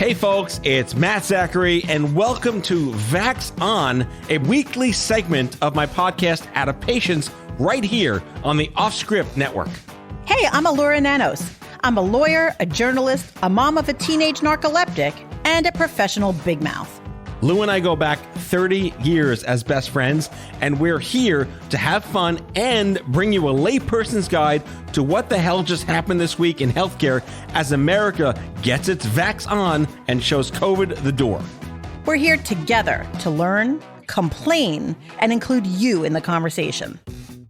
Hey folks, it's Matt Zachary, and welcome to Vax On, a weekly segment of my podcast Adaptations right here on the OffScrip network. Hey, I'm Allura Nanos. I'm a lawyer, a journalist, a mom of a teenage narcoleptic, and a professional big mouth. Lou and I go back 30 years as best friends, and we're here to have fun and bring you a layperson's guide to what the hell just happened this week in healthcare as America gets its Vax on and shows COVID the door. We're here together to learn, complain, and include you in the conversation.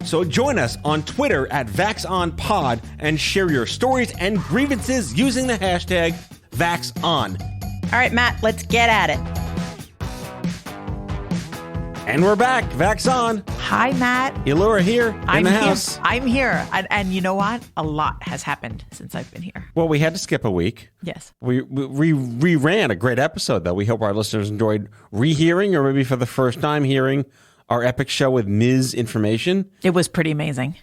So join us on Twitter at VaxOnPod and share your stories and grievances using the hashtag VaxOn. All right, Matt, let's get at it. And we're back. Vax On. Hi, Matt. Allura here in the house. I'm here. And you know what? A lot has happened since I've been here. Well, we had to skip a week. Yes. We ran a great episode, though. We hope our listeners enjoyed rehearing or maybe for the first time hearing our epic show with Ms. Information. It was pretty amazing.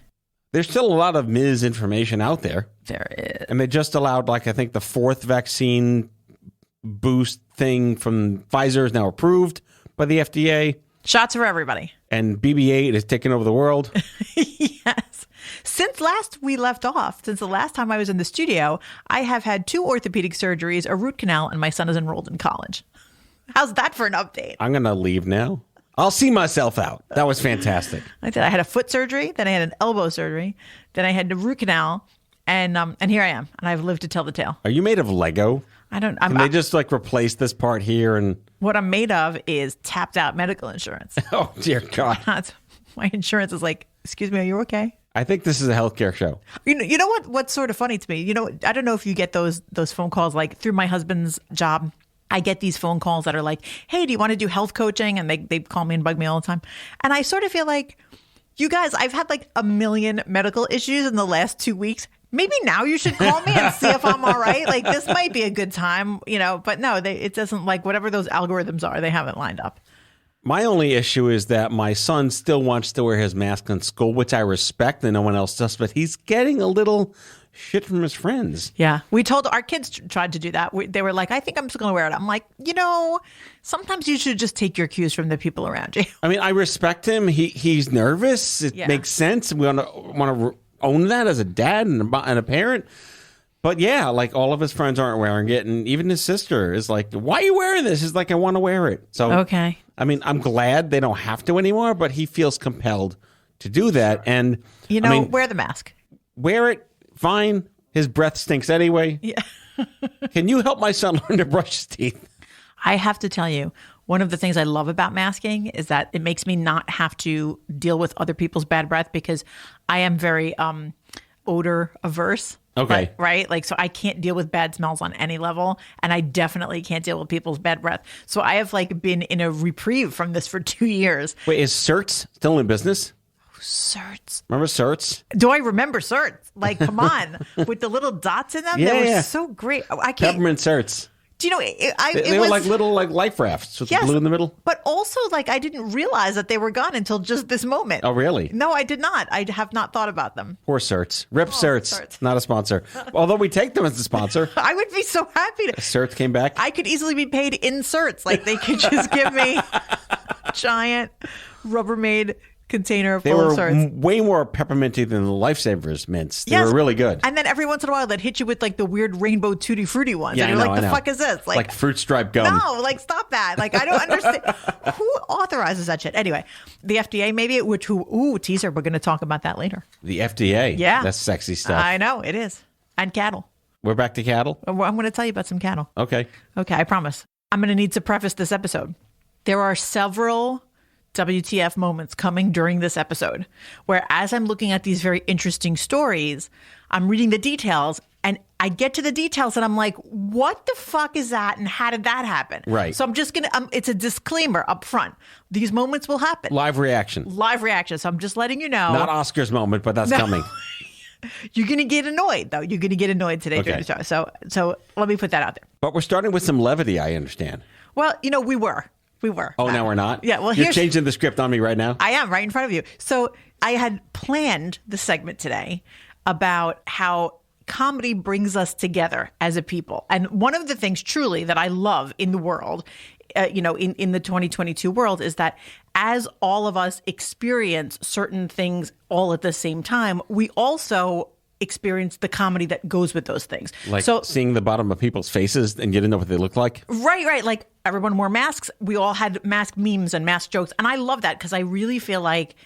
There's still a lot of Ms. Information out there. There is. And they just allowed, I think the fourth vaccine boost thing from Pfizer is now approved by the FDA. Shots for everybody. And BB-8 is taking over the world. Yes. Since the last time I was in the studio, I have had 2 orthopedic surgeries, a root canal, and my son is enrolled in college. How's that for an update? I'm going to leave now. I'll see myself out. That was fantastic. I did. I had a foot surgery, then I had an elbow surgery, then I had the root canal, and here I am, and I've lived to tell the tale. Are you made of Lego? Can they just replace this part here and... What I'm made of is tapped out medical insurance. Oh, dear God. My insurance is like, excuse me, are you okay? I think this is a healthcare show. You know what's sort of funny to me? I don't know if you get those phone calls, like through my husband's job. I get these phone calls that are like, hey, do you want to do health coaching? And they call me and bug me all the time. And I sort of feel like, you guys, I've had like a million medical issues in the last 2 weeks. Maybe now you should call me and see if I'm all right. Like, this might be a good time, but no, it doesn't, like, whatever those algorithms are, they haven't lined up. My only issue is that my son still wants to wear his mask in school, which I respect and no one else does, but he's getting a little shit from his friends. Yeah. We told our kids tried to do that. They were like, I think I'm just going to wear it. I'm like, sometimes you should just take your cues from the people around you. I mean, I respect him. He's nervous. It makes sense. We want to own that as a dad and a parent. But yeah, like all of his friends aren't wearing it. And even his sister is like, why are you wearing this? He's like, I want to wear it. So, okay. I mean, I'm glad they don't have to anymore, but he feels compelled to do that. And wear the mask. Wear it. Fine. His breath stinks anyway. Yeah. Can you help my son learn to brush his teeth? I have to tell you, one of the things I love about masking is that it makes me not have to deal with other people's bad breath because I am very odor averse. Okay. Right? Like, so I can't deal with bad smells on any level. And I definitely can't deal with people's bad breath. So I have been in a reprieve from this for 2 years. Wait, is Certs still in business? Certs. Remember Certs? Do I remember Certs? Like, come on. With the little dots in them? Yeah, they were so great. I can't. Peppermint Certs. Do you know, they were like little life rafts with the blue in the middle? But also, I didn't realize that they were gone until just this moment. Oh, really? No, I did not. I have not thought about them. Poor Certs. Rip Certs. Not a sponsor. Although we take them as a sponsor. I would be so happy to. Certs came back. I could easily be paid in Certs. Like, they could just give me a giant Rubbermaid container full of Certs. They were way more pepperminty than the Lifesavers mints. They were really good. And then every once in a while, they'd hit you with the weird rainbow tutti frutti ones. Yeah, and you're like, the fuck is this? Like fruit stripe gum. No, stop that. I don't understand. Who authorizes that shit? Anyway, the FDA, maybe, teaser. We're going to talk about that later. The FDA? Yeah. That's sexy stuff. I know, it is. And cattle. We're back to cattle? I'm going to tell you about some cattle. Okay, I promise. I'm going to need to preface this episode. There are several WTF moments coming during this episode where, as I'm looking at these very interesting stories, I'm reading the details and I get to the details and I'm like, what the fuck is that? And how did that happen? Right. So I'm just going to, it's a disclaimer up front. These moments will happen. Live reaction. So I'm just letting you know. Not Oscar's moment, but that's coming. You're going to get annoyed, though. You're going to get annoyed today during the show. So let me put that out there. But we're starting with some levity, I understand. Well, we were. Oh, now we're not? Yeah, well, you're changing the script on me right now? I am, right in front of you. So I had planned the segment today about how comedy brings us together as a people. And one of the things truly that I love in the world, in the 2022 world, is that as all of us experience certain things all at the same time, we also experience the comedy that goes with those things. Like seeing the bottom of people's faces and you didn't know what they look like? Right. Like everyone wore masks. We all had mask memes and mask jokes. And I love that because I really feel like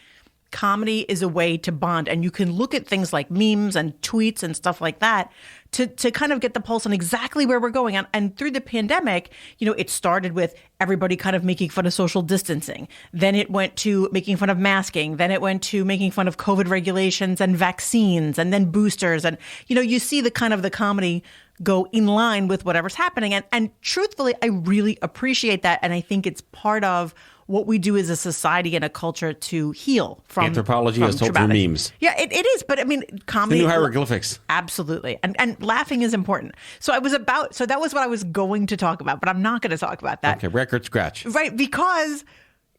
comedy is a way to bond. And you can look at things like memes and tweets and stuff like that to kind of get the pulse on exactly where we're going. And through the pandemic, it started with everybody kind of making fun of social distancing. Then it went to making fun of masking. Then it went to making fun of COVID regulations and vaccines and then boosters. And, you see the kind of the comedy go in line with whatever's happening. And truthfully, I really appreciate that. And I think it's part of what we do as a society and a culture to heal from anthropology as told through memes. Yeah, it is. But I mean, comedy. The new hieroglyphics. Absolutely. And laughing is important. So that was what I was going to talk about, but I'm not going to talk about that. Okay, record scratch. Right. Because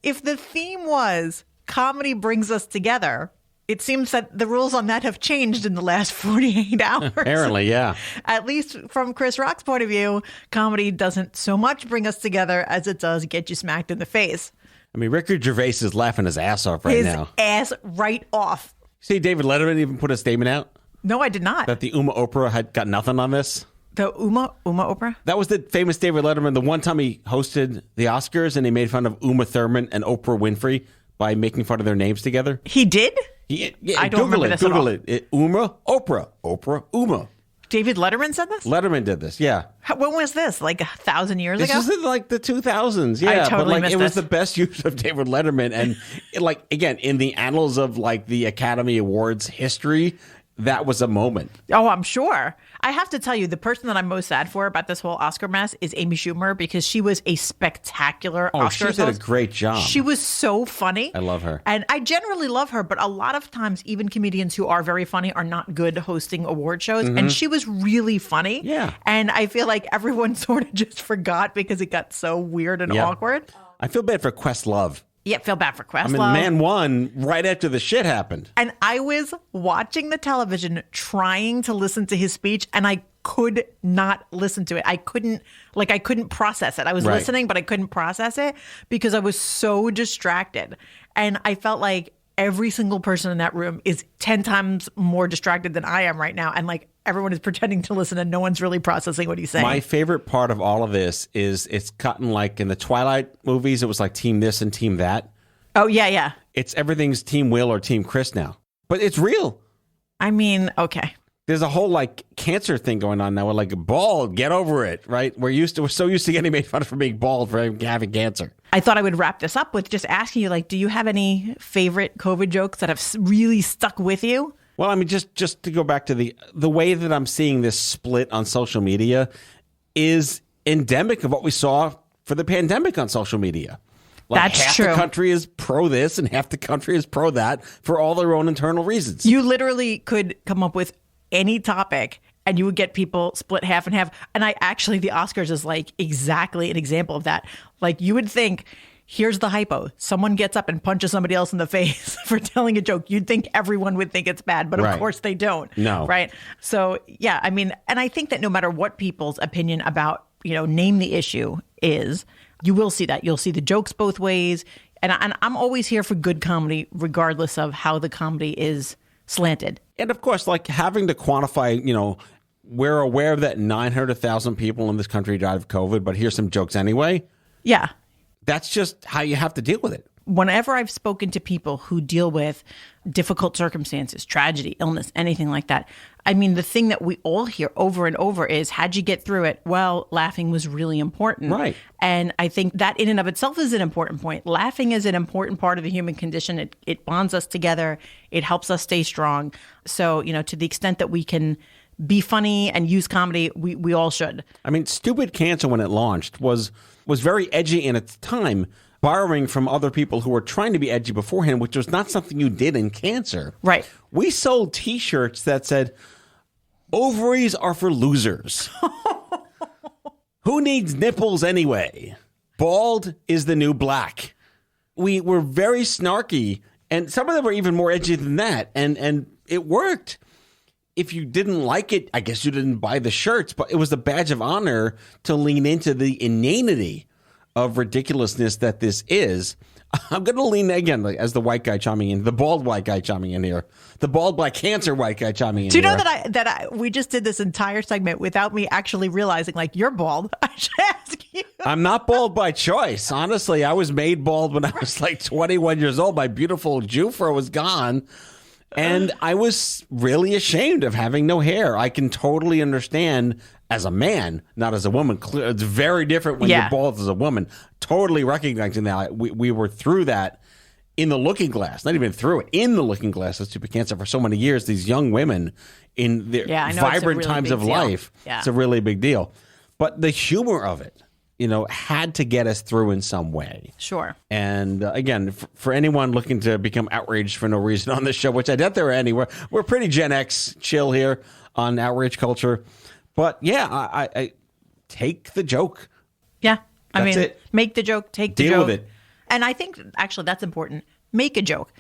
if the theme was comedy brings us together, it seems that the rules on that have changed in the last 48 hours. Apparently, yeah. At least from Chris Rock's point of view, comedy doesn't so much bring us together as it does get you smacked in the face. I mean, Ricky Gervais is laughing his ass off right now. His ass right off. See, David Letterman even put a statement out? No, I did not. That the Uma Oprah had got nothing on this? The Uma Oprah? That was the famous David Letterman, the one time he hosted the Oscars and he made fun of Uma Thurman and Oprah Winfrey by making fun of their names together. He did? I don't remember this Google at all. Uma, Oprah, Uma. David Letterman said this? Letterman did this, yeah. When was this? Like 1,000 years ago? This was in like the 2000s, yeah. I totally missed it was this. the best use of David Letterman. And again, in the annals of like the Academy Awards history, that was a moment. Oh, I'm sure. I have to tell you, the person that I'm most sad for about this whole Oscar mess is Amy Schumer, because she was a spectacular Oscar host. She did a great job. She was so funny. I love her. And I generally love her, but a lot of times, even comedians who are very funny are not good hosting award shows. Mm-hmm. And she was really funny. Yeah. And I feel like everyone sort of just forgot because it got so weird and awkward. I feel bad for Questlove. Yeah, feel bad for Questlove. I mean, the man won right after the shit happened. And I was watching the television trying to listen to his speech, and I could not listen to it. I couldn't process it. I was listening, but I couldn't process it because I was so distracted. And I felt like every single person in that room is 10 times more distracted than I am right now. And like everyone is pretending to listen and no one's really processing what he's saying. My favorite part of all of this is it's gotten like in the Twilight movies, it was like team this and team that. Oh, yeah. It's everything's Team Will or Team Chris now. But it's real. I mean, okay. There's a whole like cancer thing going on now. We're like bald, get over it, right? We're so used to getting made fun of for being bald for having cancer. I thought I would wrap this up with just asking you, like, do you have any favorite COVID jokes that have really stuck with you? Well, I mean, just to go back to the way that I'm seeing this split on social media endemic of what we saw for the pandemic on social media. Like That's half true. the country is pro this and half the country is pro that for all their own internal reasons. You literally could come up with any topic and you would get people split half and half. And the Oscars is like exactly an example of that. Like you would think, here's the hypo. Someone gets up and punches somebody else in the face for telling a joke. You'd think everyone would think it's bad, but of course they don't. No. Right. So, yeah, I mean, and I think that no matter what people's opinion about, name the issue is, you will see that. You'll see the jokes both ways. And I'm always here for good comedy, regardless of how the comedy is slanted. And of course, like having to quantify, we're aware that 900,000 people in this country died of COVID, but here's some jokes anyway. Yeah. That's just how you have to deal with it. Whenever I've spoken to people who deal with difficult circumstances, tragedy, illness, anything like that, I mean, the thing that we all hear over and over is, how'd you get through it? Well, laughing was really important. Right. And I think that in and of itself is an important point. Laughing is an important part of the human condition. It bonds us together. It helps us stay strong. So, to the extent that we can be funny and use comedy, we all should. I mean, Stupid Cancer, when it launched, was very edgy in its time, borrowing from other people who were trying to be edgy beforehand, which was not something you did in cancer. Right. We sold T-shirts that said, ovaries are for losers. Who needs nipples anyway? Bald is the new black. We were very snarky, and some of them were even more edgy than that, and it worked. if you didn't like it, I guess you didn't buy the shirts, but it was a badge of honor to lean into the inanity of ridiculousness that this is. I'm going to lean again, like, as the white guy chiming in, the bald white guy chiming in here, the bald black cancer white guy chiming in. Do you here. know that we just did this entire segment without me actually realizing, like, you're bald? I should ask you. I'm not bald by choice. Honestly, I was made bald when I was like 21 years old. My beautiful Jew fro was gone. And I was really ashamed of having no hair. I can totally understand as a man, not as a woman. It's very different when you're bald as a woman. Totally recognizing that. We were through that in the looking glass. Not even through it. In the looking glass of stupid cancer for so many years. These young women in their vibrant times of life. Yeah. It's a really big deal. But the humor of it, had to get us through in some way. Sure. And again, for anyone looking to become outraged for no reason on this show, which I doubt there are any, we're pretty Gen X chill here on outrage culture. But yeah, I take the joke. Yeah. That's it. Make the joke, take the joke. Deal with it. And I think actually that's important. Make a joke.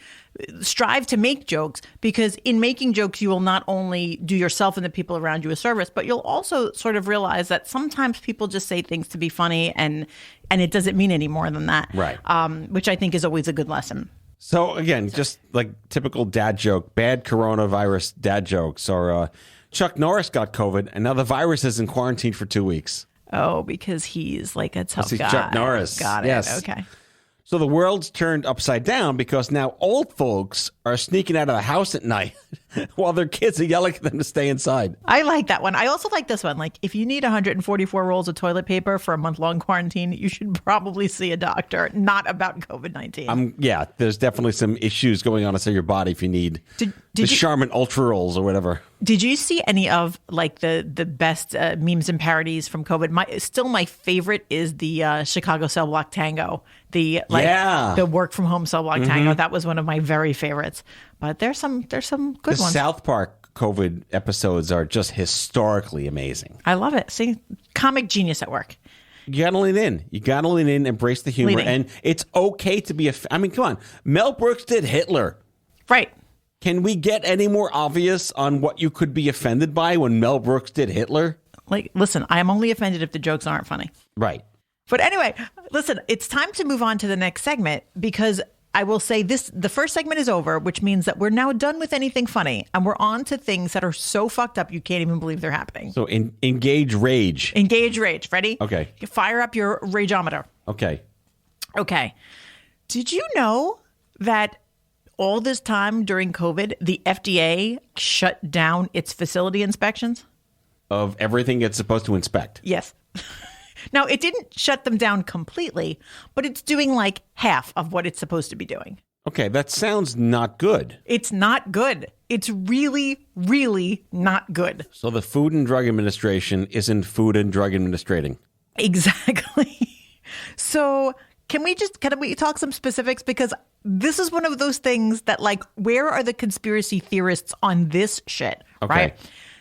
Strive to make jokes, because in making jokes, you will not only do yourself and the people around you a service, but you'll also sort of realize that sometimes people just say things to be funny, and it doesn't mean any more than that. Right. Which I think is always a good lesson. So again, just like typical dad joke, bad coronavirus dad jokes, or Chuck Norris got COVID, and now the virus is in quarantine for 2 weeks. Oh, because he's like a tough guy. Chuck Norris. Got it. Yes. Okay. So the world's turned upside down because now old folks are sneaking out of the house at night while their kids are yelling at them to stay inside. I like that one. I also like this one. Like, if you need 144 rolls of toilet paper for a month-long quarantine, you should probably see a doctor, not about COVID-19. Yeah, there's definitely some issues going on inside your body if you need the Charmin Ultra Rolls or whatever. Did you see any of like the best memes and parodies from COVID? My favorite is the Chicago Cell Block Tango. The work from home cell block tango. That was one of my very favorites. But there's some good ones. The South Park COVID episodes are just historically amazing. I love it. See, comic genius at work. You gotta lean in. Embrace the humor, and it's okay to be I mean, come on. Mel Brooks did Hitler. Right. Can we get any more obvious on what you could be offended by when Mel Brooks did Hitler? Like, listen, I am only offended if the jokes aren't funny. Right. But anyway, listen, it's time to move on to the next segment, because I will say the first segment is over, which means that we're now done with anything funny, and we're on to things that are so fucked up you can't even believe they're happening. So engage rage. Engage rage. Ready? Okay. Fire up your rageometer. Okay. Did you know that all this time during COVID, the FDA shut down its facility inspections? Of everything it's supposed to inspect? Yes. Now, it didn't shut them down completely, but it's doing like half of what it's supposed to be doing. Okay, that sounds not good. It's not good. It's really, really not good. So the Food and Drug Administration isn't Food and Drug Administrating. Exactly. So can we talk some specifics? Because this is one of those things that, like, where are the conspiracy theorists on this shit? Okay. Right?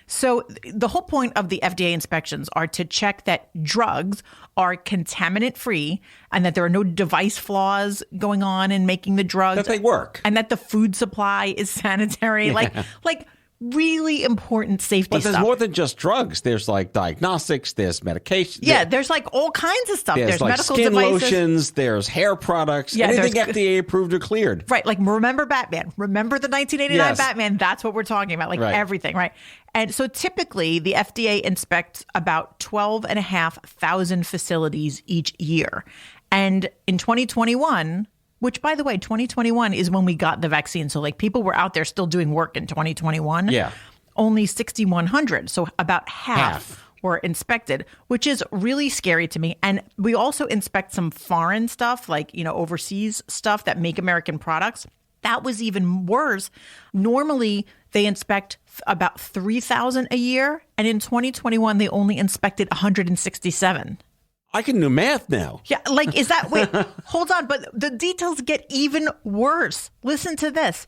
So the whole point of the FDA inspections are to check that drugs are contaminant free and that there are no device flaws going on in making the drugs. That they work. And that the food supply is sanitary. Yeah. Like really important safety stuff. But there's more than just drugs. There's like diagnostics, there's medication. Yeah, there's like all kinds of stuff. There's like medical skin devices. Lotions, there's hair products, Yeah, anything FDA approved or cleared. Right, like remember Batman. Remember the 1989 Yes. Batman? That's what we're talking about, like everything, right? And so typically the FDA inspects about 12,500 facilities each year. And in 2021... which, by the way, 2021 is when we got the vaccine. So, like, people were out there still doing work in 2021. Yeah. Only 6,100. So about half were inspected, which is really scary to me. And we also inspect some foreign stuff, like, overseas stuff that make American products. That was even worse. Normally, they inspect about 3,000 a year. And in 2021, they only inspected 167. I can do math now. Yeah, like, is that, wait, hold on, but the details get even worse. Listen to this.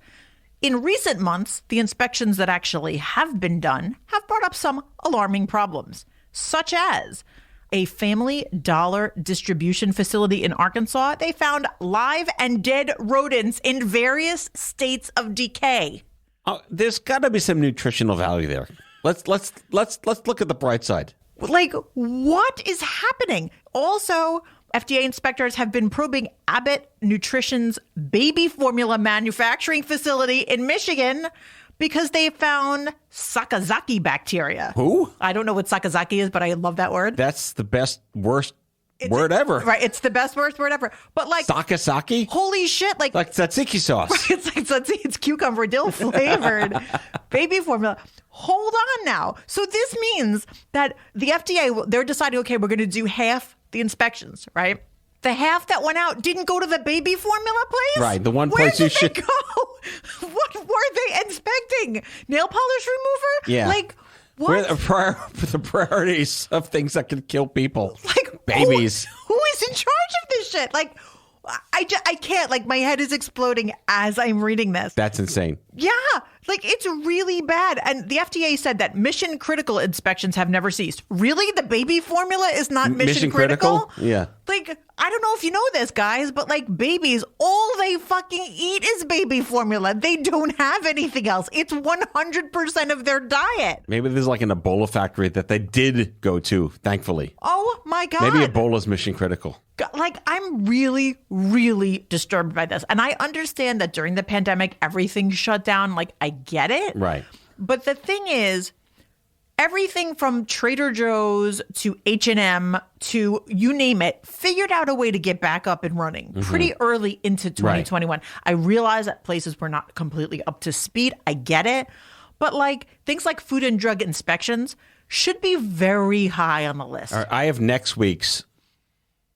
In recent months, the inspections that actually have been done have brought up some alarming problems, such as a Family Dollar distribution facility in Arkansas. They found live and dead rodents in various states of decay. There's got to be some nutritional value there. Let's look at the bright side. Like, what is happening? Also, FDA inspectors have been probing Abbott Nutrition's baby formula manufacturing facility in Michigan because they found Sakazaki bacteria. Who? I don't know what Sakazaki is, but I love that word. That's the worst word ever. Right. It's the worst word ever. But like Sakazaki? Holy shit. Like tzatziki sauce. It's cucumber dill flavored baby formula. Hold on now. So this means that the FDA, they're deciding, okay, we're going to do half the inspections, right? The half that went out didn't go to the baby formula place? Right. The one place you should go. What were they inspecting? Nail polish remover? Yeah. Like, what? Where the priorities of things that can kill people. Like, babies. Who is in charge of this shit? Like, I can't. Like, my head is exploding as I'm reading this. That's insane. Yeah. Like, it's really bad. And the FDA said that mission critical inspections have never ceased. Really? The baby formula is not mission critical? Yeah. Like, I don't know if you know this, guys, but like babies, all they fucking eat is baby formula. They don't have anything else. It's 100% of their diet. Maybe there's like an Ebola factory that they did go to, thankfully. Oh my God. Maybe Ebola's mission critical. Like, I'm really, really disturbed by this. And I understand that during the pandemic, everything shut down. Like, I get it. Right. But the thing is, everything from Trader Joe's to H&M to you name it, figured out a way to get back up and running pretty early into 2021. Right. I realize that places were not completely up to speed. I get it. But like things like food and drug inspections should be very high on the list. All right, I have next week's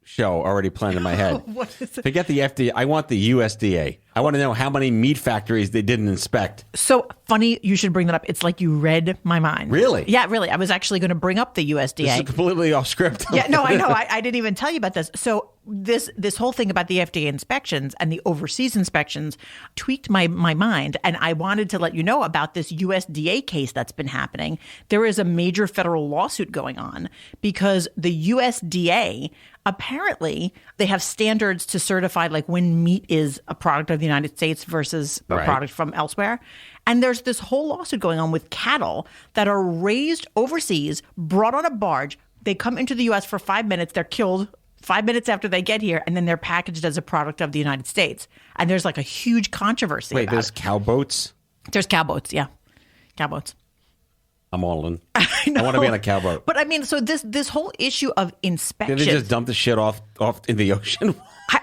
show already planned in my head. What is it? Forget the FDA. I want the USDA. I want to know how many meat factories they didn't inspect. So funny you should bring that up. It's like you read my mind. Really? Yeah, really. I was actually going to bring up the USDA. This is completely off script. Yeah, no, I know. I didn't even tell you about this. So this whole thing about the FDA inspections and the overseas inspections tweaked my mind. And I wanted to let you know about this USDA case that's been happening. There is a major federal lawsuit going on because the USDA, apparently, they have standards to certify like when meat is a product of the United States versus a product from elsewhere. And there's this whole lawsuit going on with cattle that are raised overseas, brought on a barge. They come into the U.S. for 5 minutes. They're killed 5 minutes after they get here, and then they're packaged as a product of the United States. And there's like a huge controversy. Wait, there's cowboats? There's cowboats, yeah. Cowboats. I'm all in. I want to be on a cowboat. But I mean, so this whole issue of inspection. Did they just dump the shit off in the ocean? I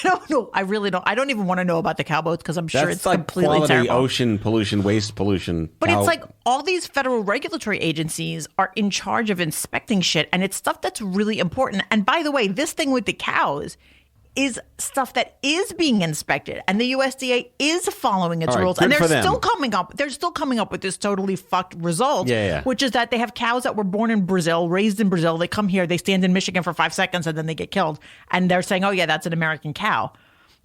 don't know. I really don't. I don't even want to know about the cowboats because I'm sure it's like completely quality terrible. Ocean pollution, waste pollution. But it's like all these federal regulatory agencies are in charge of inspecting shit, and it's stuff that's really important. And by the way, this thing with the cows is stuff that is being inspected, and the USDA is following its rules, and they're still coming up. They're still coming up with this totally fucked result, which is that they have cows that were born in Brazil, raised in Brazil. They come here, they stand in Michigan for 5 seconds, and then they get killed. And they're saying, "Oh yeah, that's an American cow,"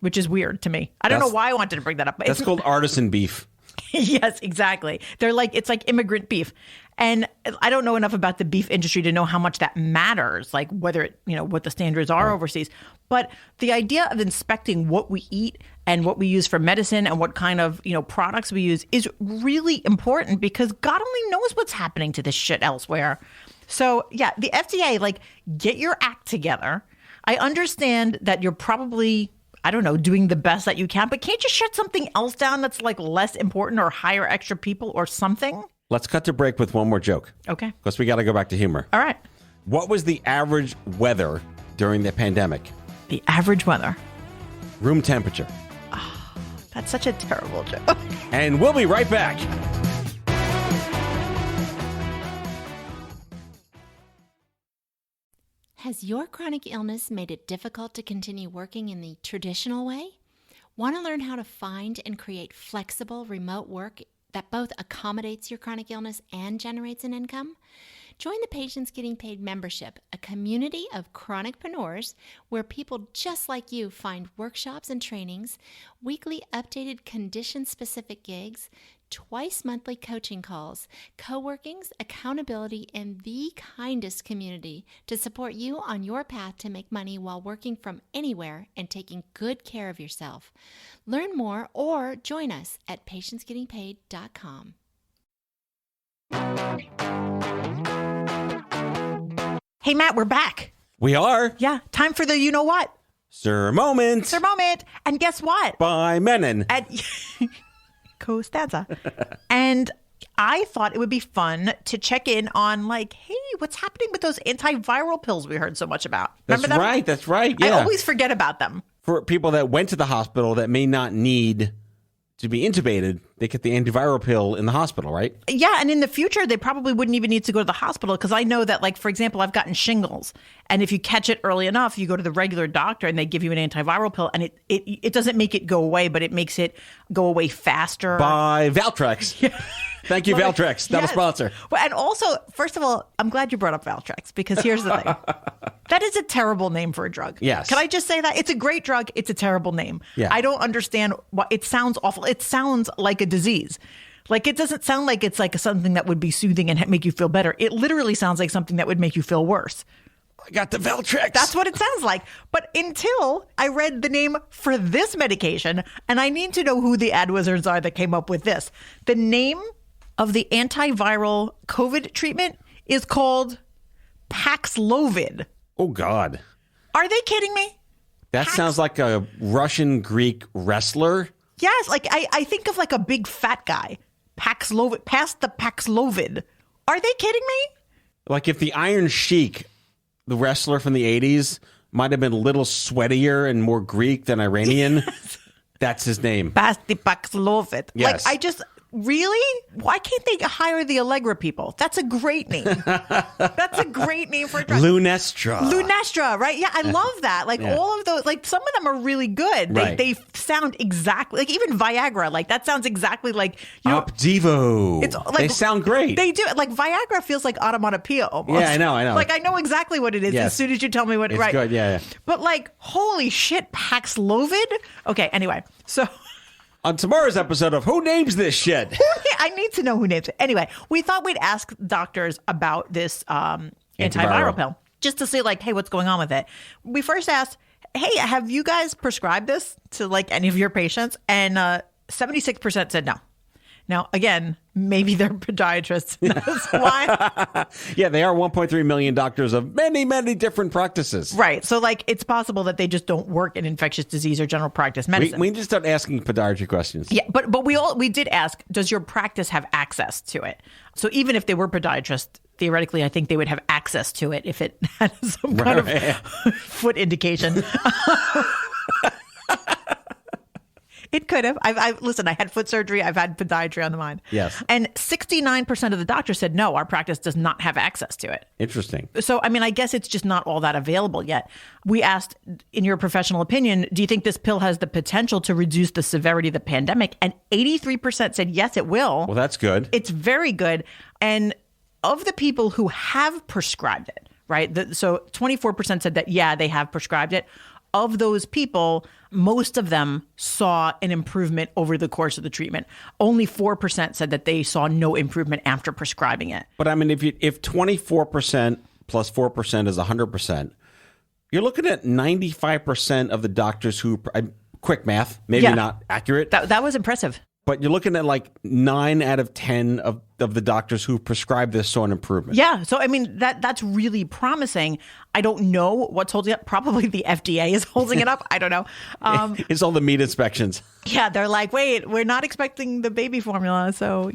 which is weird to me. I don't know why I wanted to bring that up. But that's called artisan beef. Yes, exactly. They're like, it's like immigrant beef. And I don't know enough about the beef industry to know how much that matters, like whether it, what the standards are overseas. But the idea of inspecting what we eat and what we use for medicine and what kind of, products we use is really important because God only knows what's happening to this shit elsewhere. So yeah, the FDA, like, get your act together. I understand that you're probably, I don't know, doing the best that you can, but can't you shut something else down that's like less important or hire extra people or something? Let's cut to break with one more joke. Okay. Because we got to go back to humor. All right. What was the average weather during the pandemic? The average weather. Room temperature. Oh, that's such a terrible joke. And we'll be right back. Has your chronic illness made it difficult to continue working in the traditional way? Want to learn how to find and create flexible remote work that both accommodates your chronic illness and generates an income? Join the Patients Getting Paid membership, a community of chronicpreneurs where people just like you find workshops and trainings, weekly updated condition-specific gigs, twice monthly coaching calls, co-workings, accountability, and the kindest community to support you on your path to make money while working from anywhere and taking good care of yourself. Learn more or join us at patientsgettingpaid.com. Hey, Matt, we're back. We are. Yeah, time for the you know what? Sir Moment. Sir Moment. And guess what? By Menon. Costanza. And I thought it would be fun to check in on, like, hey, what's happening with those antiviral pills we heard so much about? That's Remember them? right. That's right. Yeah. I always forget about them. For people that went to the hospital that may not need to be intubated, they get the antiviral pill in the hospital, right? Yeah, and in the future, they probably wouldn't even need to go to the hospital because I know that, like, for example, I've gotten shingles. And if you catch it early enough, you go to the regular doctor and they give you an antiviral pill. And it doesn't make it go away, but it makes it go away faster. By Valtrex. Yeah. Thank you, Valtrex. Not a sponsor. Well, and also, first of all, I'm glad you brought up Valtrex because here's the thing. That is a terrible name for a drug. Yes. Can I just say that? It's a great drug. It's a terrible name. Yeah. I don't understand why. It sounds awful. It sounds like a disease. Like, it doesn't sound like it's like something that would be soothing and make you feel better. It literally sounds like something that would make you feel worse. I got the Valtrex. That's what it sounds like. But until I read the name for this medication, and I need to know who the ad wizards are that came up with this. The name of the antiviral COVID treatment is called Paxlovid. Oh, God. Are they kidding me? That sounds like a Russian-Greek wrestler. Yes, like I think of like a big fat guy. Paxlovid, past the Paxlovid. Are they kidding me? Like if the Iron Sheik, the wrestler from the 80s, might have been a little sweatier and more Greek than Iranian, that's his name. Past the Paxlovid. Yes. Like, really? Why can't they hire the Allegra people? That's a great name. That's a great name for a drug. Lunestra, right? Yeah, I love that. Like all of those, like some of them are really good. Right. They sound exactly like even Viagra. Like that sounds exactly like Opdivo. It's like, they sound great. They do. Like Viagra feels like onomatopoeia almost. Yeah, I know. Like I know exactly what it is as soon as you tell me what. It's right. good. Yeah. But like, holy shit, Paxlovid. Okay. Anyway, so. On tomorrow's episode of Who Names This Shit? I need to know who names it. Anyway, we thought we'd ask doctors about this antiviral pill just to see, like, hey, what's going on with it? We first asked, hey, have you guys prescribed this to, like, any of your patients? And 76% said no. Now, again, maybe they're podiatrists. That's why. Yeah, they are 1.3 million doctors of many, many different practices. Right. So, like, it's possible that they just don't work in infectious disease or general practice medicine. We need to start asking podiatry questions. Yeah, but we did ask, does your practice have access to it? So even if they were podiatrists, theoretically, I think they would have access to it if it had some kind of foot indication. It could have. Listen, I had foot surgery. I've had podiatry on the mind. Yes. And 69% of the doctors said, no, our practice does not have access to it. Interesting. So, I mean, I guess it's just not all that available yet. We asked, in your professional opinion, do you think this pill has the potential to reduce the severity of the pandemic? And 83% said, yes, it will. Well, that's good. It's very good. And of the people who have prescribed it, right? So 24% said that, yeah, they have prescribed it. Of those people, most of them saw an improvement over the course of the treatment. Only 4% said that they saw no improvement after prescribing it. But I mean, if 24% plus 4% is 100%, you're looking at 95% of the doctors who, quick math, maybe not accurate. That was impressive. But you're looking at like 9 out of 10 of the doctors who prescribed this saw an improvement. Yeah. So, I mean, that's really promising. I don't know what's holding it up. Probably the FDA is holding it up. I don't know. It's all the meat inspections. Yeah. They're like, wait, we're not expecting the baby formula. So,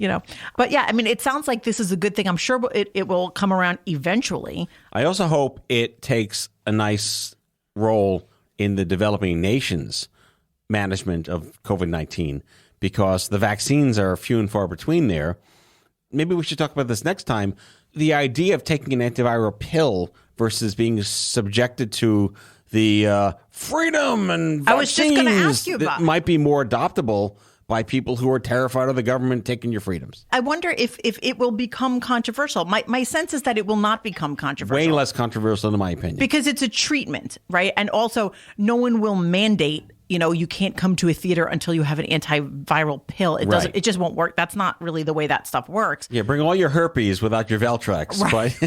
But yeah, I mean, it sounds like this is a good thing. I'm sure it will come around eventually. I also hope it takes a nice role in the developing nations' management of COVID-19. Because the vaccines are few and far between there. Maybe we should talk about this next time. The idea of taking an antiviral pill versus being subjected to the freedom and vaccines I was just going to ask you about that might be more adoptable by people who are terrified of the government taking your freedoms. I wonder if it will become controversial. My sense is that it will not become controversial. Way less controversial, in my opinion. Because it's a treatment, right? And also, no one will mandate you can't come to a theater until you have an antiviral pill. It doesn't. Right. It just won't work. That's not really the way that stuff works. Yeah, bring all your herpes without your Veltrex. Right.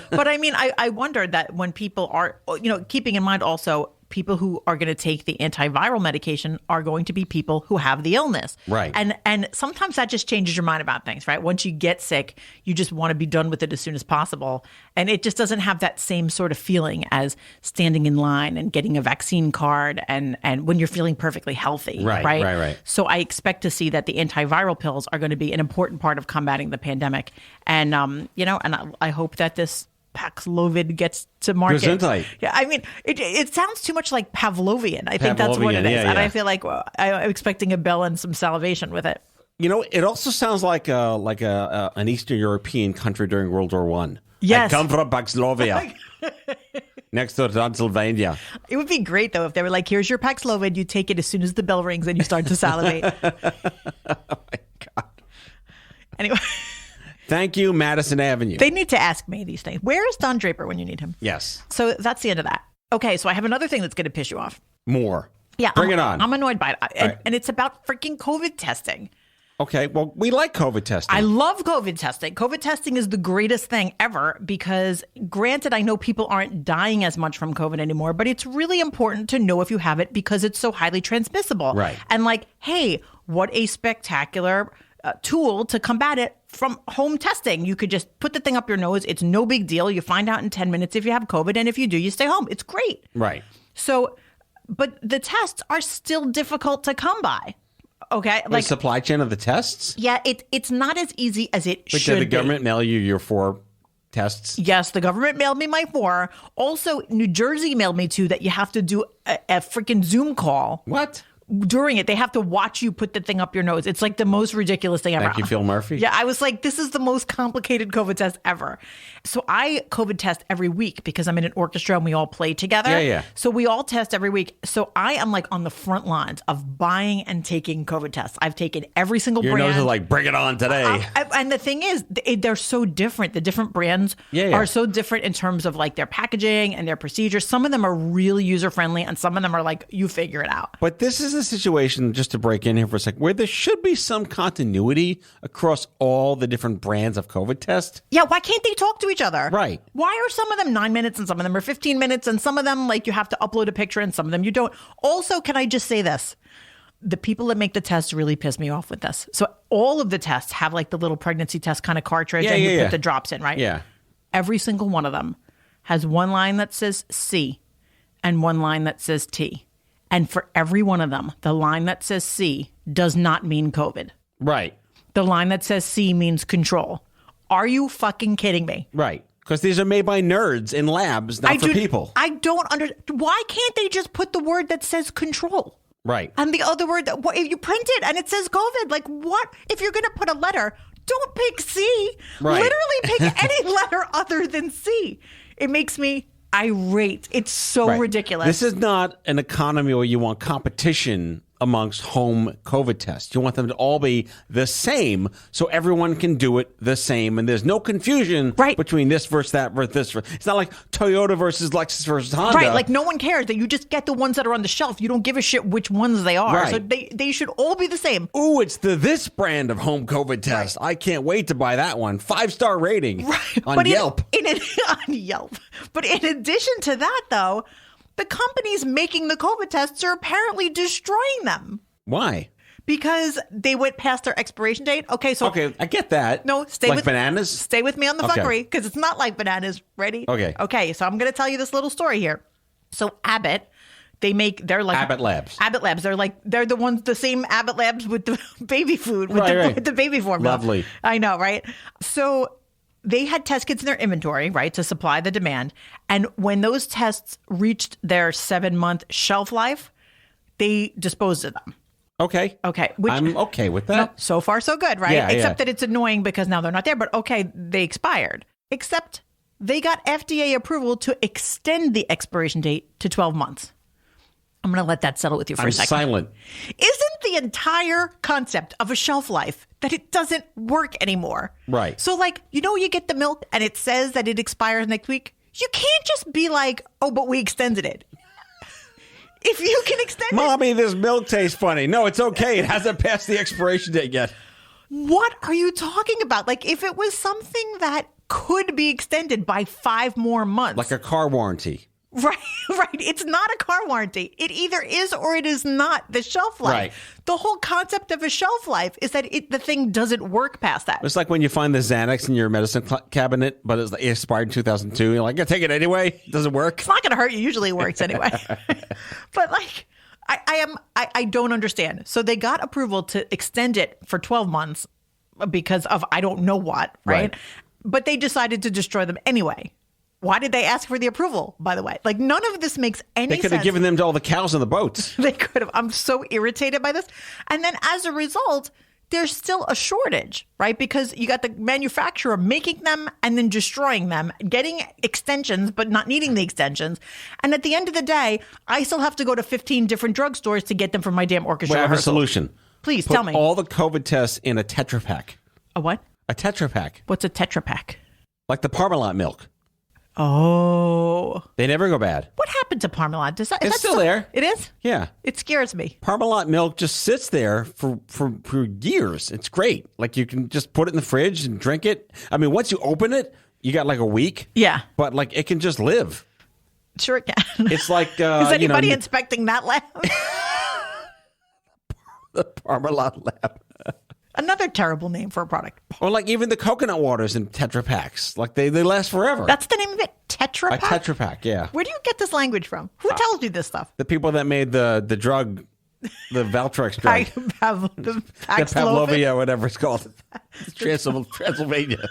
But I mean, I wonder that when people are, keeping in mind also people who are going to take the antiviral medication are going to be people who have the illness. Right. And sometimes that just changes your mind about things, right? Once you get sick, you just want to be done with it as soon as possible. And it just doesn't have that same sort of feeling as standing in line and getting a vaccine card and when you're feeling perfectly healthy. Right. So I expect to see that the antiviral pills are going to be an important part of combating the pandemic. And, I hope that this Paxlovid gets to market. Gesundheit. Yeah, I mean, it sounds too much like Pavlovian. I think that's what it is. Yeah, and yeah. I feel like I'm expecting a bell and some salivation with it. It also sounds like an Eastern European country during World War I. Yes. I come from Paxlovia, next to Transylvania. It would be great, though, if they were like, here's your Paxlovid. You take it as soon as the bell rings and you start to salivate. Oh, my God. Anyway. Thank you, Madison Avenue. They need to ask me these things. Where is Don Draper when you need him? Yes. So that's the end of that. Okay, so I have another thing that's going to piss you off. More. Yeah. Bring it on. I'm annoyed by it. Right. And it's about freaking COVID testing. Okay, well, we like COVID testing. I love COVID testing. COVID testing is the greatest thing ever because, granted, I know people aren't dying as much from COVID anymore, but it's really important to know if you have it because it's so highly transmissible. Right. And hey, what a spectacular tool to combat it from home testing. You could just put the thing up your nose. It's no big deal. You find out in 10 minutes if you have COVID. And if you do, you stay home. It's great. Right. So, but the tests are still difficult to come by. Okay. The supply chain of the tests? Yeah, it's not as easy as it But should did the be. government mail you your 4 tests? Yes, the government mailed me my 4. Also, New Jersey mailed me 2 that you have to do a freaking Zoom call. What? During it, they have to watch you put the thing up your nose. It's like the most ridiculous thing ever. Thank you, Phil Murphy. Yeah, I was like, this is the most complicated COVID test ever. So I COVID test every week because I'm in an orchestra and we all play together. Yeah. So we all test every week. So I am on the front lines of buying and taking COVID tests. I've taken every single Your brand. nose is bring it on today. And the thing is, they're so different. The different brands are so different in terms of their packaging and their procedures. Some of them are really user friendly and some of them are you figure it out. But this is a situation, just to break in here for a sec, where there should be some continuity across all the different brands of COVID test. Yeah, why can't they talk to each other? Right. Why are some of them 9 minutes and some of them are 15 minutes and some of them you have to upload a picture and some of them you don't? Also, can I just say this? The people that make the tests really piss me off with this. So all of the tests have the little pregnancy test kind of cartridge and you put the drops in, right? Yeah. Every single one of them has one line that says C and one line that says T. And for every one of them, the line that says C does not mean COVID. Right. The line that says C means control. Are you fucking kidding me? Right. Because these are made by nerds in labs, not for people. I don't understand. Why can't they just put the word that says control? Right. And the other word, if you print it and it says COVID, what? If you're going to put a letter, don't pick C. Right. Literally pick any letter other than C. It makes me irate. It's so ridiculous. This is not an economy where you want competition amongst home COVID tests. You want them to all be the same so everyone can do it the same and there's no confusion between this versus that versus this. It's not like Toyota versus Lexus versus Honda. Right, no one cares that you just get the ones that are on the shelf. You don't give a shit which ones they are. Right. So they should all be the same. Ooh, it's this brand of home COVID test. I can't wait to buy that one. 5-star rating on Yelp. On Yelp. But in addition to that, though, the companies making the COVID tests are apparently destroying them. Why? Because they went past their expiration date. Okay, I get that. No, stay with bananas. Stay with me on the fuckery because it's not like bananas. Ready? Okay. So I'm going to tell you this little story here. So Abbott, they're like Abbott Labs. Abbott Labs. They're the ones, the same Abbott Labs with the baby food, with the baby formula. Lovely. I know, right? So they had test kits in their inventory, right, to supply the demand. And when those tests reached their 7-month shelf life, they disposed of them. Okay. I'm okay with that. No, so far, so good, right? Yeah, Except that it's annoying because now they're not there. But okay, they expired. Except they got FDA approval to extend the expiration date to 12 months. I'm going to let that settle with you for a second. I'm silent. Isn't the entire concept of a shelf life that it doesn't work anymore? Right. So you get the milk and it says that it expires next week. You can't just be like, oh, but we extended it. If you can extend it. Mommy, this milk tastes funny. No, it's okay. It hasn't passed the expiration date yet. What are you talking about? Like, if it was something that could be extended by 5 more months. Like a car warranty. Right. It's not a car warranty. It either is or it is not the shelf life. Right. The whole concept of a shelf life is that the thing doesn't work past that. It's like when you find the Xanax in your medicine cabinet, but it expired in 2002. You're like, yeah, take it anyway. It doesn't work. It's not going to hurt you. Usually it works anyway. But like, I don't understand. So they got approval to extend it for 12 months because of I don't know what, right? But they decided to destroy them anyway. Why did they ask for the approval, by the way? Like, none of this makes any sense. They could have given them to all the cows on the boats. They could have. I'm so irritated by this. And then as a result, there's still a shortage, right? Because you got the manufacturer making them and then destroying them, getting extensions, but not needing the extensions. And at the end of the day, I still have to go to 15 different drugstores to get them for my damn orchestra We have a rehearsal. solution. Please, Put tell me. all the COVID tests in a Tetra Pak. A what? A Tetra Pak. What's a Tetra Pak? Like the Parmalat milk. Oh. They never go bad. What happened to Parmalat? Is It's that still there. It is? Yeah. It scares me. Parmalat milk just sits there for years. It's great. Like you can just put it in the fridge and drink it. I mean, once you open it, you got like a week. Yeah. But like it can just live. Sure it can. It's like Is anybody inspecting that lab? the Parmalat lab. Another terrible name for a product. Or like even the coconut waters in Tetra Paks. Like they last forever. That's the name of it? Tetra a Pak? Tetra Pak, yeah. Where do you get this language from? Who tells you this stuff? The people that made the drug, the Valtrex drug. The The Pavlovia, whatever it's called. Transylvania.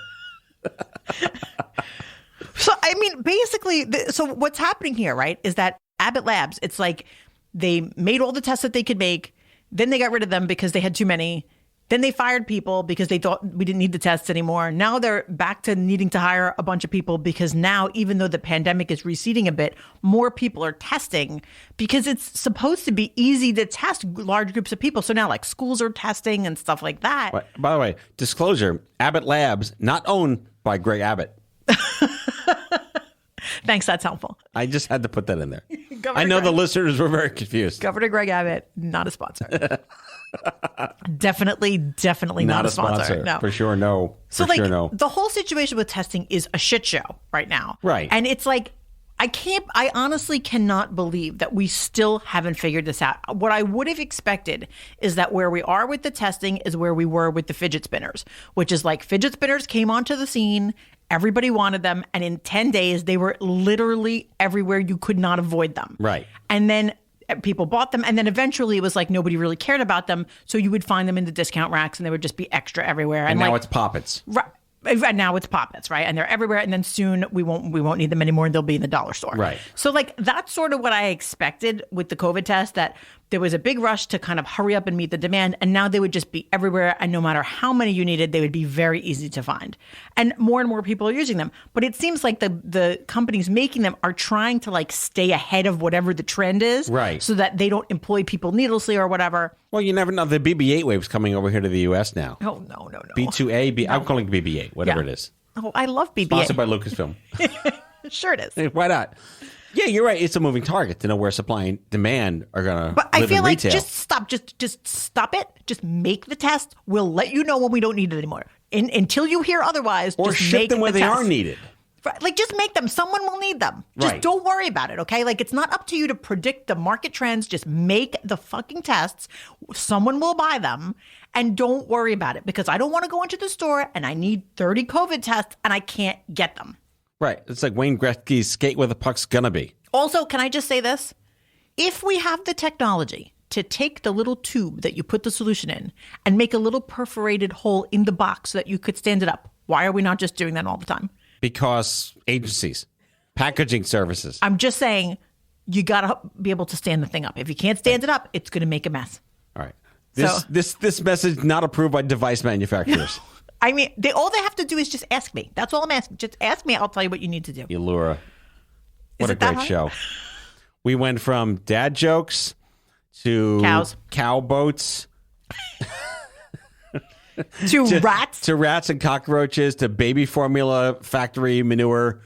So, I mean, basically, so what's happening here, right, is that Abbott Labs, it's like they made all the tests that they could make. Then they got rid of them because they had too many. Then they fired people because they thought we didn't need the tests anymore. Now they're back to needing to hire a bunch of people because now, even though the pandemic is receding a bit, more people are testing because it's supposed to be easy to test large groups of people. So now like schools are testing and stuff like that. By the way, disclosure, Abbott Labs, not owned by Greg Abbott. Thanks, that's helpful. I just had to put that in there. Governor I know Greg. the listeners were very confused. Governor Greg Abbott, not a sponsor. Definitely not a sponsor. No. For sure, no. So, For like, sure, no. the whole situation with testing is a shit show right now. Right. And it's like, I honestly cannot believe that we still haven't figured this out. What I would have expected is that where we are with the testing is where we were with the fidget spinners, which is like fidget spinners came onto the scene, everybody wanted them, and in 10 days, they were literally everywhere. You could not avoid them. Right. And then people bought them, and then eventually it was like nobody really cared about them, so you would find them in the discount racks, and they would just be extra everywhere. And now like, it's Poppets. Right. And now it's Poppets, right? And they're everywhere. And then soon we won't need them anymore. They'll be in the dollar store. Right. So like that's sort of what I expected with the COVID test, that there was a big rush to kind of hurry up and meet the demand. And now they would just be everywhere. And no matter how many you needed, they would be very easy to find. And more people are using them. But it seems like the companies making them are trying to like stay ahead of whatever the trend is. Right. So that they don't employ people needlessly or whatever. Well, you never know. The BB-8 wave's coming over here to the U.S. now. Oh, no. B2A, I'm calling it BB-8, whatever Yeah. it is. Oh, I love BB-8. Sponsored by Lucasfilm. Sure it is. Hey, why not? Yeah, you're right. It's a moving target to know where supply and demand are going to But I live feel in like retail. just stop it. Just make the test. We'll let you know when we don't need it anymore. Until you hear otherwise, Or just ship make them where the they test. are needed. Right, like just make them. Someone will need them. Just Right. don't worry about it, okay? Like it's not up to you to predict the market trends. Just make the fucking tests. Someone will buy them, and don't worry about it because I don't want to go into the store and I need 30 COVID tests and I can't get them. Right. It's like Wayne Gretzky's skate where the puck's going to be. Also, can I just say this? If we have the technology to take the little tube that you put the solution in and make a little perforated hole in the box so that you could stand it up, why are we not just doing that all the time? Because agencies, packaging services. I'm just saying you got to be able to stand the thing up. If you can't stand it up, it's going to make a mess. All right. So- This message not approved by device manufacturers. I mean, all they have to do is just ask me. That's all I'm asking. Just ask me. I'll tell you what you need to do. Allura. What Is a it that great hard? show. We went from dad jokes to Cows. cow boats To rats. to rats and cockroaches to baby formula factory manure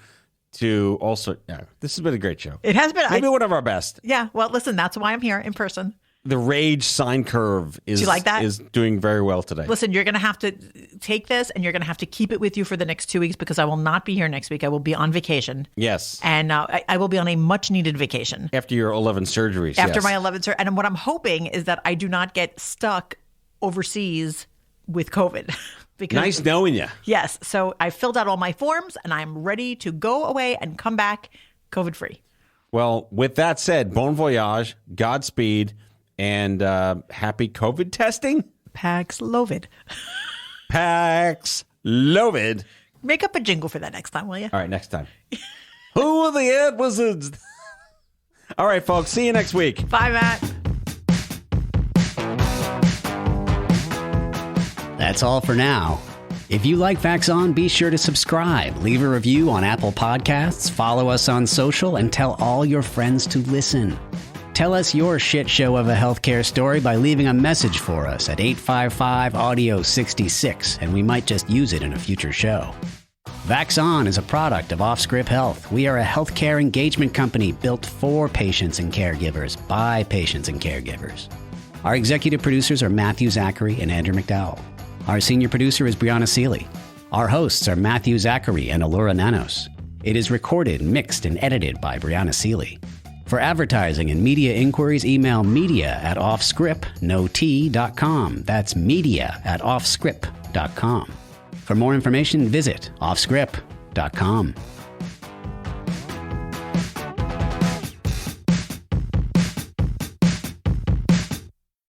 to also. Yeah, this has been a great show. It has been. Maybe one of our best. Yeah. Well, listen, that's why I'm here in person. The rage sine curve is, Do you like that? Is doing very well today. Listen, you're going to have to take this and you're going to have to keep it with you for the next 2 weeks because I will not be here next week. I will be on vacation. Yes. And I will be on a much needed vacation. After your 11 surgeries. After yes. my 11th surgery. And what I'm hoping is that I do not get stuck overseas with COVID. Because, nice knowing you. Yes. So I filled out all my forms and I'm ready to go away and come back COVID free. Well, with that said, bon voyage, Godspeed, and happy COVID testing. Paxlovid. Paxlovid. Make up a jingle for that next time, will you? All right, next time. Who are the Ant Wizards? All right, folks. See you next week. Bye, Matt. That's all for now. If you like Vax On, be sure to subscribe, leave a review on Apple Podcasts, follow us on social, and tell all your friends to listen. Tell us your shit show of a healthcare story by leaving a message for us at 855-AUDIO-66, and we might just use it in a future show. Vax On is a product of OffScrip Health. We are a healthcare engagement company built for patients and caregivers by patients and caregivers. Our executive producers are Matthew Zachary and Andrew McDowell. Our senior producer is Brianna Seeley. Our hosts are Matthew Zachary and Allura Nanos. It is recorded, mixed, and edited by Brianna Seeley. For advertising and media inquiries, email media@offscrip.com. That's media@offscrip.com. For more information, visit offscrip.com.